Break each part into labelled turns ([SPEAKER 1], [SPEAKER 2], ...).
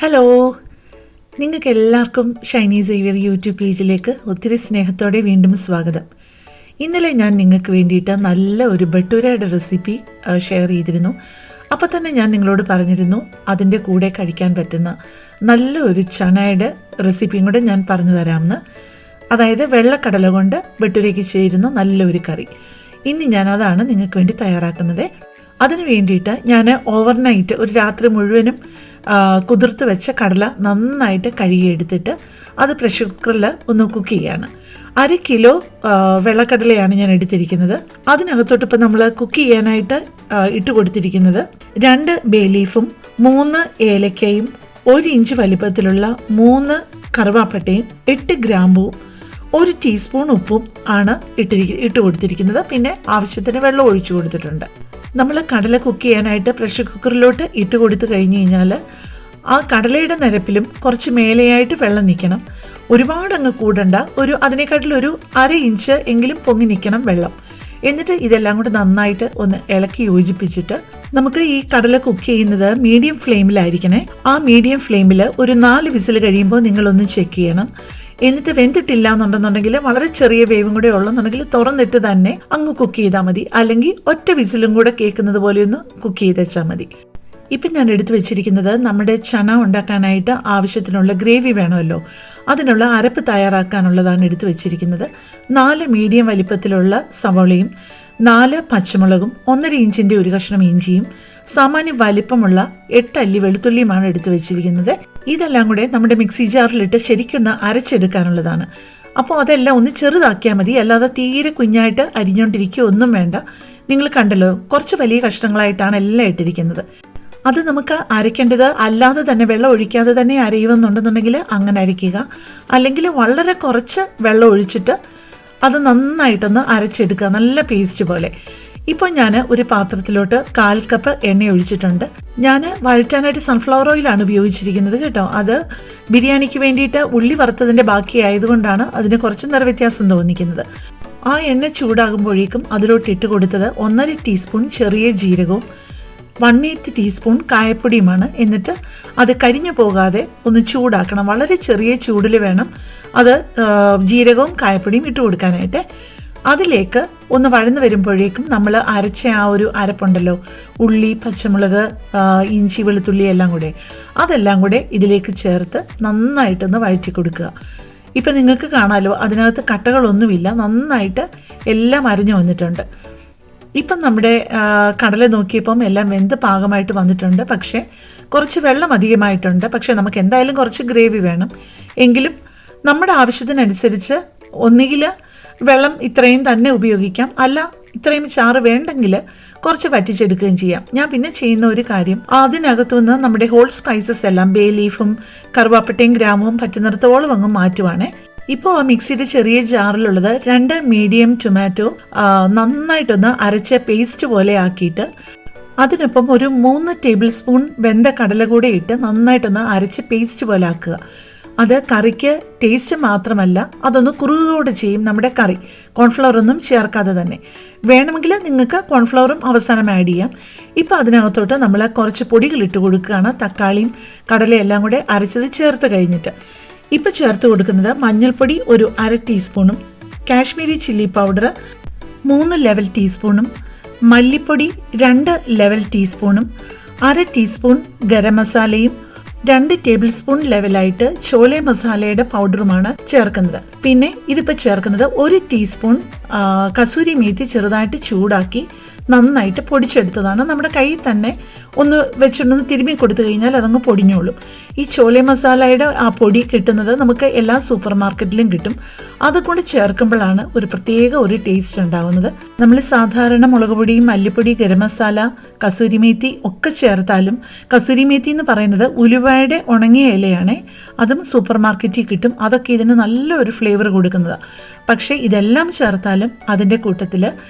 [SPEAKER 1] Hello, നിങ്ങൾക്ക് എല്ലാവർക്കും Shiny Xavier YouTube പേജിലേക്ക് ഒത്തിരി സ്നേഹത്തോടെ വീണ്ടും സ്വാഗതം. ഇന്നലെ ഞാൻ നിങ്ങൾക്ക് വേണ്ടിയിട്ട് നല്ല ഒരു ഭട്ടൂരയുടെ റെസിപ്പി ഷെയർ ചെയ്തിരുന്നു. അപ്പോൾ തന്നെ ഞാൻ നിങ്ങളോട് പറഞ്ഞിരുന്നു അതിൻ്റെ കൂടെ കഴിക്കാൻ പറ്റുന്ന നല്ല ഒരു ചണയുടെ റെസിപ്പിയും കൂടെ ഞാൻ പറഞ്ഞു തരാമെന്ന്. അതായത് വെള്ളക്കടല കൊണ്ട് ഭട്ടൂരയ്ക്ക് ചേരുന്ന നല്ലൊരു കറി. ഇനി ഞാൻ അതാണ് നിങ്ങൾക്ക് വേണ്ടി തയ്യാറാക്കുന്നത്. അതിന് വേണ്ടിയിട്ട് ഞാൻ ഓവർനൈറ്റ് ഒരു രാത്രി മുഴുവനും കുതിർത്ത് വെച്ച കടല നന്നായിട്ട് കഴുകിയെടുത്തിട്ട് അത് പ്രഷർ കുക്കറിൽ ഒന്ന് കുക്ക് ചെയ്യാണ്. 1 കിലോ വെള്ളക്കടലയാണ് ഞാൻ എടുത്തിരിക്കുന്നത്. അതിനകത്തോട്ട് ഇപ്പം നമ്മൾ കുക്ക് ചെയ്യാനായിട്ട് ഇട്ട് കൊടുത്തിരിക്കുന്നത് 2 ബേ ലീഫും 3 ഏലക്കയും 1 ഇഞ്ച് വലിപ്പത്തിലുള്ള 3 കറുവാപ്പട്ടയും 8 ഗ്രാമ്പുവും 1 ടീസ്പൂൺ ഉപ്പും ആണ് ഇട്ട് കൊടുത്തിരിക്കുന്നത്. പിന്നെ ആവശ്യത്തിന് വെള്ളം ഒഴിച്ചു കൊടുത്തിട്ടുണ്ട്. നമ്മൾ കടല കുക്ക് ചെയ്യാനായിട്ട് പ്രഷർ കുക്കറിലോട്ട് ഇട്ട് കൊടുത്തു കഴിഞ്ഞ് കഴിഞ്ഞാൽ ആ കടലയുടെ നിരപ്പിലും കുറച്ച് മേലെയായിട്ട് വെള്ളം നിൽക്കണം. ഒരുപാട് അങ്ങ് കൂടണ്ട, അതിനെക്കാട്ടിലൊരു 1/2 ഇഞ്ച് എങ്കിലും പൊങ്ങി നിൽക്കണം വെള്ളം. എന്നിട്ട് ഇതെല്ലാം കൂടെ നന്നായിട്ട് ഒന്ന് ഇളക്കി യോജിപ്പിച്ചിട്ട് നമുക്ക് ഈ കടല കുക്ക് ചെയ്യുന്നത് മീഡിയം ഫ്ലെയിമിലായിരിക്കണേ. ആ മീഡിയം ഫ്ലെയിമിൽ ഒരു 4 വിസിൽ കഴിയുമ്പോൾ നിങ്ങളൊന്ന് ചെക്ക് ചെയ്യണം. എന്നിട്ട് വെന്തിട്ടില്ല എന്നുണ്ടെന്നുണ്ടെങ്കിൽ വളരെ ചെറിയ വേവും കൂടെ ഉള്ളെന്നുണ്ടെങ്കിൽ തുറന്നിട്ട് തന്നെ അങ്ങ് കുക്ക് ചെയ്താൽ മതി. അല്ലെങ്കിൽ ഒറ്റ വിസിലും കൂടെ കേൾക്കുന്നത് പോലെ ഒന്ന് കുക്ക് ചെയ്ത് വെച്ചാൽ മതി. ഇപ്പം ഞാൻ എടുത്തു വെച്ചിരിക്കുന്നത് നമ്മുടെ ചന ഉണ്ടാക്കാനായിട്ട് ആവശ്യത്തിനുള്ള ഗ്രേവി വേണമല്ലോ, അതിനുള്ള അരപ്പ് തയ്യാറാക്കാനുള്ളതാണ് എടുത്തു വെച്ചിരിക്കുന്നത്. 4 മീഡിയം വലിപ്പത്തിലുള്ള സവോളയും 4 പച്ചമുളകും 1.5 ഇഞ്ചിൻ്റെ ഒരു കഷ്ണം ഇഞ്ചിയും സാമാന്യം വലിപ്പമുള്ള 8 അല്ലി വെളുത്തുള്ളിയുമാണ് എടുത്തു വെച്ചിരിക്കുന്നത്. ഇതെല്ലാം കൂടെ നമ്മുടെ മിക്സി ജാറിലിട്ട് ശരിക്കൊന്ന് അരച്ചെടുക്കാനുള്ളതാണ്. അപ്പോൾ അതെല്ലാം ഒന്ന് ചെറുതാക്കിയാൽ മതി, അല്ലാതെ തീരെ കുഞ്ഞായിട്ട് അരിഞ്ഞുകൊണ്ടിരിക്കുകയൊന്നും വേണ്ട. നിങ്ങൾ കണ്ടല്ലോ, കുറച്ച് വലിയ കഷ്ണങ്ങളായിട്ടാണ് എല്ലാം ഇട്ടിരിക്കുന്നത്. അത് നമുക്ക് അരയ്ക്കേണ്ടത് അല്ലാതെ തന്നെ വെള്ളം ഒഴിക്കാതെ തന്നെ അരയുമെന്നുണ്ടെന്നുണ്ടെങ്കിൽ അങ്ങനെ അരയ്ക്കുക. അല്ലെങ്കിൽ വളരെ കുറച്ച് വെള്ളം ഒഴിച്ചിട്ട് അത് നന്നായിട്ടൊന്ന് അരച്ചെടുക്കുക, നല്ല പേസ്റ്റ് പോലെ. ഇപ്പോൾ ഞാൻ ഒരു പാത്രത്തിലോട്ട് 1/4 കപ്പ് എണ്ണ ഒഴിച്ചിട്ടുണ്ട്. ഞാൻ വഴറ്റാനായിട്ട് സൺഫ്ലവർ ഓയിലാണ് ഉപയോഗിച്ചിരിക്കുന്നത് കേട്ടോ. അത് ബിരിയാണിക്ക് വേണ്ടിയിട്ട് ഉള്ളി വറുത്തതിൻ്റെ ബാക്കി ആയതുകൊണ്ടാണ് അതിന് കുറച്ച് നിറവ്യത്യാസം തോന്നിക്കുന്നത്. ആ എണ്ണ ചൂടാകുമ്പോഴേക്കും അതിലോട്ട് ഇട്ട് കൊടുത്തത് 1.5 ടീസ്പൂൺ ചെറിയ ജീരകവും 1/8 ടീസ്പൂൺ കായപ്പൊടിയുമാണ്. എന്നിട്ട് അത് കരിഞ്ഞു പോകാതെ ഒന്ന് ചൂടാക്കണം. വളരെ ചെറിയ ചൂടിൽ വേണം അത് ജീരകവും കായപ്പൊടിയും ഇട്ട് കൊടുക്കാനായിട്ട്. അതിലേക്ക് ഒന്ന് വഴന്നു വരുമ്പോഴേക്കും നമ്മൾ അരച്ച ആ ഒരു അരപ്പുണ്ടല്ലോ, ഉള്ളി, പച്ചമുളക്, ഇഞ്ചി, വെളുത്തുള്ളി എല്ലാം കൂടെ, അതെല്ലാം കൂടെ ഇതിലേക്ക് ചേർത്ത് നന്നായിട്ടൊന്ന് വഴറ്റി കൊടുക്കുക. ഇപ്പം നിങ്ങൾക്ക് കാണാമല്ലോ, അതിനകത്ത് കട്ടകളൊന്നുമില്ല, നന്നായിട്ട് എല്ലാം അരിഞ്ഞു വന്നിട്ടുണ്ട്. ഇപ്പം നമ്മുടെ കടല നോക്കിയപ്പം എല്ലാം വെന്ത് പാകമായിട്ട് വന്നിട്ടുണ്ട്. പക്ഷേ കുറച്ച് വെള്ളം അധികമായിട്ടുണ്ട്. പക്ഷേ നമുക്ക് എന്തായാലും കുറച്ച് ഗ്രേവി വേണം. എങ്കിലും നമ്മുടെ ആവശ്യത്തിനനുസരിച്ച് ഒന്നുകിൽ വെള്ളം ഇത്രയും തന്നെ ഉപയോഗിക്കാം, അല്ല ഇത്രയും ചാറ് വേണ്ടെങ്കിൽ കുറച്ച് വറ്റിച്ചെടുക്കുകയും ചെയ്യാം. ഞാൻ പിന്നെ ചെയ്യുന്ന ഒരു കാര്യം, അതിനകത്തുനിന്ന് നമ്മുടെ ഹോൾ സ്പൈസസ് എല്ലാം ബേ ലീഫും കറുവാപ്പട്ടയും ഗ്രാമ്പും പറ്റുന്നിടത്തോളം അങ്ങ് മാറ്റുവാണേ. ഇപ്പോൾ ആ മിക്സിയുടെ ചെറിയ ജാറിലുള്ളത് 2 മീഡിയം ടൊമാറ്റോ നന്നായിട്ടൊന്ന് അരച്ച പേസ്റ്റ് പോലെ ആക്കിയിട്ട് അതിനൊപ്പം ഒരു 3 ടേബിൾ സ്പൂൺ വെന്ത കടല കൂടെ ഇട്ട് നന്നായിട്ടൊന്ന് അരച്ച് പേസ്റ്റ് പോലെ ആക്കുക. അത് കറിക്ക് ടേസ്റ്റ് മാത്രമല്ല, അതൊന്ന് കുറുകോടെ ചെയ്യും നമ്മുടെ കറി. കോൺഫ്ലവർ ഒന്നും ചേർക്കാതെ തന്നെ. വേണമെങ്കിൽ നിങ്ങൾക്ക് കോൺഫ്ലവറും അവസാനം ആഡ് ചെയ്യാം. ഇപ്പോൾ അതിനകത്തോട്ട് നമ്മൾ കുറച്ച് പൊടികൾ ഇട്ട് കൊടുക്കുകയാണ്. തക്കാളിയും കടലയെല്ലാം കൂടെ അരച്ചത് ചേർത്ത് കഴിഞ്ഞിട്ട് ഇപ്പോൾ ചേർത്ത് കൊടുക്കുന്നത് മഞ്ഞൾപ്പൊടി ഒരു 1/2 ടീസ്പൂണും കാശ്മീരി ചില്ലി പൗഡർ 3 ലെവൽ ടീസ്പൂണും മല്ലിപ്പൊടി 2 ലെവൽ ടീസ്പൂണും 1/2 ടീസ്പൂൺ ഗരം മസാലയും 2 ടേബിൾ സ്പൂൺ ലെവലായിട്ട് ചോലെ മസാലയുടെ പൗഡറുമാണ് ചേർക്കുന്നത്. പിന്നെ ഇതിപ്പോൾ ചേർക്കുന്നത് 1 ടീസ്പൂൺ കസൂരി മേത്തി ചെറുതായിട്ട് ചൂടാക്കി നന്നായിട്ട് പൊടിച്ചെടുത്തതാണ്. നമ്മുടെ കയ്യിൽ തന്നെ ഒന്ന് വെച്ചിട്ടൊന്ന് തിരുമ്മി കൊടുത്തു കഴിഞ്ഞാൽ അതങ്ങ് പൊടിഞ്ഞോളും. ഈ ചോലെ മസാലയുടെ ആ പൊടി കിട്ടുന്നത് നമുക്ക് എല്ലാ സൂപ്പർ മാർക്കറ്റിലും കിട്ടും. അതുകൊണ്ട് ചേർക്കുമ്പോഴാണ് ഒരു പ്രത്യേക ഒരു ടേസ്റ്റ് ഉണ്ടാകുന്നത്. നമ്മൾ സാധാരണ മുളക് പൊടിയും മല്ലിപ്പൊടി, ഗരം മസാല, കസൂരി മേത്തി ഒക്കെ ചേർത്താലും, കസൂരി മേത്തി എന്ന് പറയുന്നത് ഉലുവയുടെ ഉണങ്ങിയ ഇലയാണ്, അതും സൂപ്പർ മാർക്കറ്റിൽ കിട്ടും. അതൊക്കെ ഇതിന് നല്ലൊരു ഫ്ലേവർ കൊടുക്കുന്നതാണ്. പക്ഷേ ഇതെല്ലാം ചേർത്താലും അതിൻ്റെ കൂട്ടത്തിൽ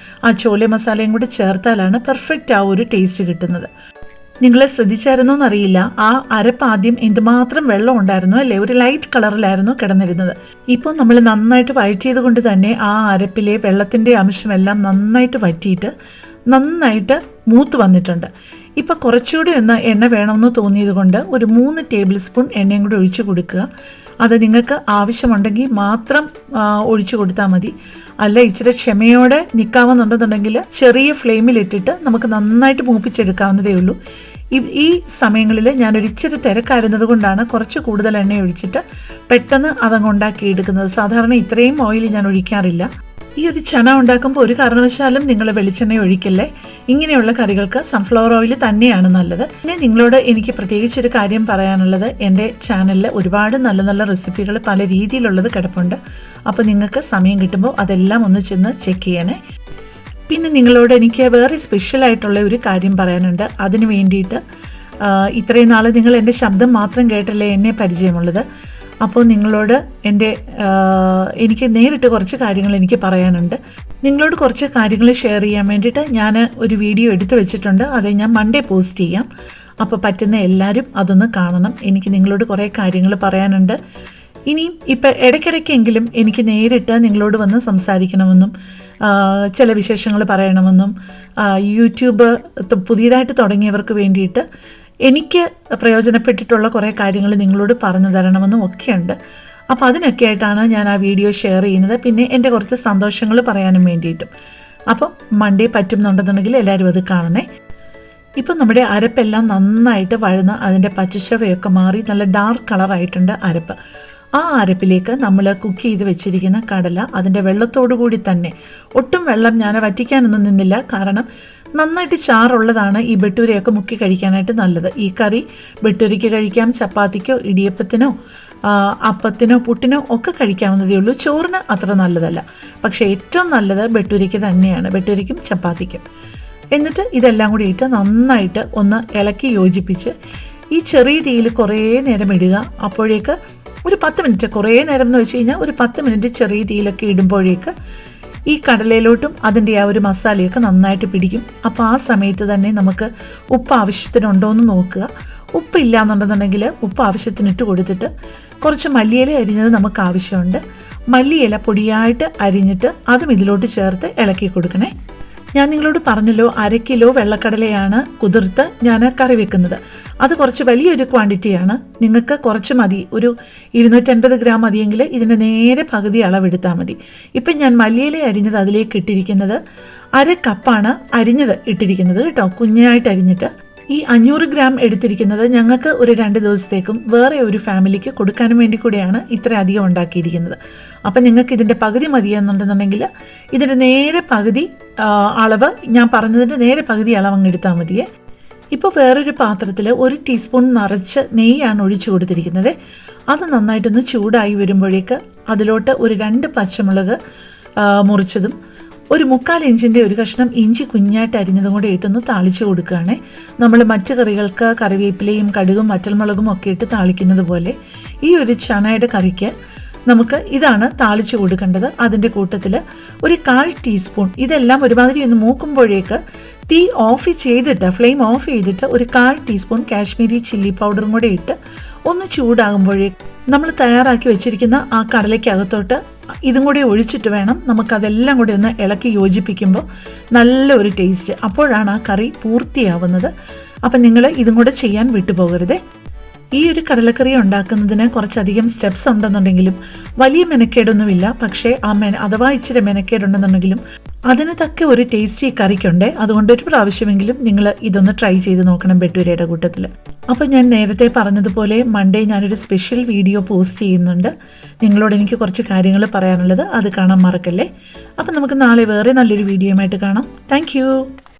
[SPEAKER 1] ആ ചോലെ മസാലയും കൂടെ ചേർത്താലാണ് പെർഫെക്റ്റ് ആ ഒരു ടേസ്റ്റ് കിട്ടുന്നത്. നിങ്ങൾ ശ്രദ്ധിച്ചായിരുന്നോ എന്നറിയില്ല, ആ അരപ്പ് ആദ്യം എന്തുമാത്രം വെള്ളം ഉണ്ടായിരുന്നു അല്ലേ, ഒരു ലൈറ്റ് കളറിലായിരുന്നു കിടന്നിരുന്നത്. ഇപ്പോൾ നമ്മൾ നന്നായിട്ട് വഴറ്റിയത് കൊണ്ട് തന്നെ ആ അരപ്പിലെ വെള്ളത്തിൻ്റെ അംശമെല്ലാം നന്നായിട്ട് വറ്റിയിട്ട് നന്നായിട്ട് മൂത്ത് വന്നിട്ടുണ്ട്. ഇപ്പോൾ കുറച്ചുകൂടി ഒന്ന് എണ്ണ വേണമെന്ന് തോന്നിയത് കൊണ്ട് ഒരു 3 ടേബിൾ സ്പൂൺ എണ്ണയും കൂടി ഒഴിച്ച് കൊടുക്കുക. അത് നിങ്ങൾക്ക് ആവശ്യമുണ്ടെങ്കിൽ മാത്രം ഒഴിച്ചു കൊടുത്താൽ മതി. അല്ല ഇച്ചിരി ക്ഷമയോടെ നിൽക്കാമെന്നുണ്ടെന്നുണ്ടെങ്കിൽ ചെറിയ ഫ്ലെയിമിലിട്ടിട്ട് നമുക്ക് നന്നായിട്ട് മൂപ്പിച്ചെടുക്കാവുന്നതേ ഉള്ളൂ. ഈ സമയങ്ങളിൽ ഞാനൊരു ഇച്ചിരി തിരക്കായിരുന്നത് കൊണ്ടാണ് കുറച്ച് കൂടുതൽ എണ്ണ ഒഴിച്ചിട്ട് പെട്ടെന്ന് അതങ്ങ് ഉണ്ടാക്കിയെടുക്കുന്നത്. സാധാരണ ഇത്രയും ഓയിൽ ഞാൻ ഒഴിക്കാറില്ല. ഈ ഒരു ചന ഉണ്ടാക്കുമ്പോൾ ഒരു കാരണവശാലും നിങ്ങൾ വെളിച്ചെണ്ണ ഒഴിക്കല്ലേ. ഇങ്ങനെയുള്ള കറികൾക്ക് സൺഫ്ലവർ ഓയിൽ തന്നെയാണ് നല്ലത്. പിന്നെ നിങ്ങളോട് എനിക്ക് പ്രത്യേകിച്ചൊരു കാര്യം പറയാനുള്ളത്, എൻ്റെ ചാനലിൽ ഒരുപാട് നല്ല നല്ല റെസിപ്പികൾ പല രീതിയിലുള്ളത് കിടപ്പുണ്ട്. അപ്പോൾ നിങ്ങൾക്ക് സമയം കിട്ടുമ്പോൾ അതെല്ലാം ഒന്ന് ചെന്ന് ചെക്ക് ചെയ്യണേ. പിന്നെ നിങ്ങളോട് എനിക്ക് വേറെ സ്പെഷ്യലായിട്ടുള്ള ഒരു കാര്യം പറയാനുണ്ട്. അതിന് വേണ്ടിയിട്ട് ഇത്രയും നാൾ നിങ്ങൾ എൻ്റെ ശബ്ദം മാത്രം കേട്ടല്ലേ എന്നെ പരിചയമുള്ളത്. അപ്പോൾ നിങ്ങളോട് എനിക്ക് നേരിട്ട് കുറച്ച് കാര്യങ്ങൾ എനിക്ക് പറയാനുണ്ട്. നിങ്ങളോട് കുറച്ച് കാര്യങ്ങൾ ഷെയർ ചെയ്യാൻ വേണ്ടിയിട്ട് ഞാൻ ഒരു വീഡിയോ എടുത്തു വെച്ചിട്ടുണ്ട്. അത് ഞാൻ മൺഡേ പോസ്റ്റ് ചെയ്യാം. അപ്പോൾ പറ്റുന്ന എല്ലാവരും അതൊന്ന് കാണണം. എനിക്ക് നിങ്ങളോട് കുറേ കാര്യങ്ങൾ പറയാനുണ്ട്. ഇനിയും ഇപ്പം ഇടയ്ക്കിടയ്ക്കെങ്കിലും എനിക്ക് നേരിട്ട് നിങ്ങളോട് വന്ന് സംസാരിക്കണമെന്നും ചില വിശേഷങ്ങൾ പറയണമെന്നും യൂട്യൂബ് പുതിയതായിട്ട് തുടങ്ങിയവർക്ക് വേണ്ടിയിട്ട് എനിക്ക് പ്രയോജനപ്പെട്ടിട്ടുള്ള കുറേ കാര്യങ്ങൾ നിങ്ങളോട് പറഞ്ഞു തരണമെന്നും ഒക്കെയുണ്ട്. അപ്പോൾ അതിനൊക്കെ ആയിട്ടാണ് ഞാൻ ആ വീഡിയോ ഷെയർ ചെയ്യുന്നത്. പിന്നെ എൻ്റെ കുറച്ച് സന്തോഷങ്ങൾ പറയാനും വേണ്ടിയിട്ടും. അപ്പം മൺഡേ പറ്റുന്നുണ്ടെന്നുണ്ടെങ്കിൽ എല്ലാവരും അത് കാണണേ. ഇപ്പം നമ്മുടെ അരപ്പെല്ലാം നന്നായിട്ട് വഴന്ന് അതിൻ്റെ പച്ചച്ചവയൊക്കെ മാറി നല്ല ഡാർക്ക് കളറായിട്ടുണ്ട് അരപ്പ്. ആ അരപ്പിലേക്ക് നമ്മൾ കുക്ക് ചെയ്ത് വെച്ചിരിക്കുന്ന കടല അതിൻ്റെ വെള്ളത്തോടു കൂടി തന്നെ, ഒട്ടും വെള്ളം ഞാൻ വറ്റിക്കാനൊന്നും നിന്നില്ല. കാരണം നന്നായിട്ട് ചാറുള്ളതാണ് ഈ ബട്ടൂരയൊക്കെ മുക്കി കഴിക്കാനായിട്ട് നല്ലത്. ഈ കറി ബട്ടൂരയ്ക്ക് കഴിക്കാം, ചപ്പാത്തിക്കോ ഇടിയപ്പത്തിനോ അപ്പത്തിനോ പുട്ടിനോ ഒക്കെ കഴിക്കാവുന്നതേ ഉള്ളൂ. ചോറിന് അത്ര നല്ലതല്ല. പക്ഷേ ഏറ്റവും നല്ലത് ബട്ടൂരയ്ക്ക് തന്നെയാണ്, ബട്ടൂരയ്ക്കും ചപ്പാത്തിക്കും. എന്നിട്ട് ഇതെല്ലാം കൂടി ഇട്ട് നന്നായിട്ട് ഒന്ന് ഇളക്കി യോജിപ്പിച്ച് ഈ ചെറിയ തീയിൽ കുറേ നേരം ഇടുക. അപ്പോഴേക്ക് ഒരു 10 മിനിറ്റ്, കുറേ നേരം എന്ന് വെച്ച് കഴിഞ്ഞാൽ ഒരു 10 മിനിറ്റ് ചെറിയ തീയിലൊക്കെ ഇടുമ്പോഴേക്ക് ഈ കടലയിലോട്ടും അതിൻ്റെ ആ ഒരു മസാലയൊക്കെ നന്നായിട്ട് പിടിക്കും. അപ്പോൾ ആ സമയത്ത് തന്നെ നമുക്ക് ഉപ്പ് ആവശ്യത്തിനുണ്ടോ എന്ന് നോക്കുക. ഉപ്പ് ഇല്ല എന്നുണ്ടെന്നുണ്ടെങ്കിൽ ഉപ്പ് ആവശ്യത്തിന് ഇട്ട് കൊടുത്തിട്ട് കുറച്ച് മല്ലിയില അരിഞ്ഞത് നമുക്ക് ആവശ്യമുണ്ട്. മല്ലിയില പൊടിയായിട്ട് അരിഞ്ഞിട്ട് അതും ഇതിലോട്ട് ചേർത്ത് ഇളക്കി കൊടുക്കണേ. ഞാൻ നിങ്ങളോട് പറഞ്ഞല്ലോ 1/2 കിലോ വെള്ളക്കടലയാണ് കുതിർത്ത് ഞാൻ കറി വെക്കുന്നത്. അത് കുറച്ച് വലിയൊരു ക്വാണ്ടിറ്റിയാണ്. നിങ്ങൾക്ക് കുറച്ച് മതി, ഒരു 250 ഗ്രാം മതിയെങ്കിൽ ഇതിൻ്റെ നേരെ പകുതി അളവെടുത്താൽ മതി. ഇപ്പം ഞാൻ മല്ലിയില അരിഞ്ഞത് അതിലേക്ക് ഇട്ടിരിക്കുന്നത് 1/2 കപ്പാണ് അരിഞ്ഞത് ഇട്ടിരിക്കുന്നത് കേട്ടോ, കുഞ്ഞായിട്ട് അരിഞ്ഞിട്ട്. ഈ 500 ഗ്രാം എടുത്തിരിക്കുന്നത് ഞങ്ങൾക്ക് ഒരു 2 ദിവസത്തേക്കും വേറെ ഒരു ഫാമിലിക്ക് കൊടുക്കാനും വേണ്ടി കൂടെയാണ് ഇത്ര അധികം ഉണ്ടാക്കിയിരിക്കുന്നത്. അപ്പം നിങ്ങൾക്ക് ഇതിൻ്റെ പകുതി മതിയെന്നുണ്ടെന്നുണ്ടെങ്കിൽ ഇതിൻ്റെ നേരെ പകുതി അളവ്, ഞാൻ പറഞ്ഞതിൻ്റെ നേരെ പകുതി അളവ് അങ്ങ് എടുത്താൽ മതിയേ. ഇപ്പോൾ വേറൊരു പാത്രത്തിൽ 1 ടീസ്പൂൺ നിറച്ച് നെയ്യാണ് ഒഴിച്ചു കൊടുത്തിരിക്കുന്നത്. അത് നന്നായിട്ടൊന്ന് ചൂടായി വരുമ്പോഴേക്ക് അതിലോട്ട് ഒരു 2 പച്ചമുളക് മുറിച്ചതും ഒരു 1/4 ഇഞ്ചിൻ്റെ ഒരു കഷ്ണം ഇഞ്ചി കുഞ്ഞായിട്ട് അരിഞ്ഞതും കൂടെ ഇട്ടൊന്ന് താളിച്ച് കൊടുക്കുകയാണ്. നമ്മൾ മറ്റു കറികൾക്ക് കറിവേപ്പിലയും കടുകും വറ്റൽമുളകും ഒക്കെ ഇട്ട് താളിക്കുന്നത് പോലെ ഈ ഒരു ചണയുടെ കറിക്ക് നമുക്ക് ഇതാണ് താളിച്ച് കൊടുക്കേണ്ടത്. അതിൻ്റെ കൂട്ടത്തിൽ ഒരു 1/4 ടീസ്പൂൺ, ഇതെല്ലാം ഒരുമാതിരി ഒന്ന് മൂക്കുമ്പോഴേക്ക് തീ ഓഫ് ചെയ്തിട്ട്, ഫ്ലെയിം ഓഫ് ചെയ്തിട്ട് ഒരു 1/4 ടീസ്പൂൺ കാശ്മീരി ചില്ലി പൗഡറും കൂടെ ഇട്ട് ഒന്ന് ചൂടാകുമ്പോഴേക്ക് നമ്മൾ തയ്യാറാക്കി വെച്ചിരിക്കുന്ന ആ കടലയ്ക്കകത്തോട്ട് ഇതും കൂടി ഒഴിച്ചിട്ട് വേണം നമുക്കതെല്ലാം കൂടി ഒന്ന് ഇളക്കി യോജിപ്പിക്കുമ്പോൾ നല്ലൊരു ടേസ്റ്റ്. അപ്പോഴാണ് ആ കറി പൂർത്തിയാവുന്നത്. അപ്പം നിങ്ങൾ ഇതും കൂടെ ചെയ്യാൻ വിട്ടുപോകരുതേ. ഈ ഒരു കടലക്കറി ഉണ്ടാക്കുന്നതിന് കുറച്ചധികം സ്റ്റെപ്സ് ഉണ്ടെന്നുണ്ടെങ്കിലും വലിയ മെനക്കേടൊന്നുമില്ല. പക്ഷേ അഥവാ ഇച്ചിരി മെനക്കേടുണ്ടെന്നുണ്ടെങ്കിലും അതിന് തക്ക ഒരു ടേസ്റ്റ് ഈ കറിക്കുണ്ട്. അതുകൊണ്ട് ഒരു പ്രാവശ്യമെങ്കിലും നിങ്ങൾ ഇതൊന്ന് ട്രൈ ചെയ്ത് നോക്കണം ബട്ടൂരയുടെ കൂട്ടത്തിൽ. അപ്പോൾ ഞാൻ നേരത്തെ പറഞ്ഞതുപോലെ മൺഡേ ഞാനൊരു സ്പെഷ്യൽ വീഡിയോ പോസ്റ്റ് ചെയ്യുന്നുണ്ട്. നിങ്ങളോട് എനിക്ക് കുറച്ച് കാര്യങ്ങൾ പറയാനുള്ളത്, അത് കാണാൻ മറക്കല്ലേ. അപ്പം നമുക്ക് നാളെ വേറെ നല്ലൊരു വീഡിയോയുമായിട്ട് കാണാം. താങ്ക്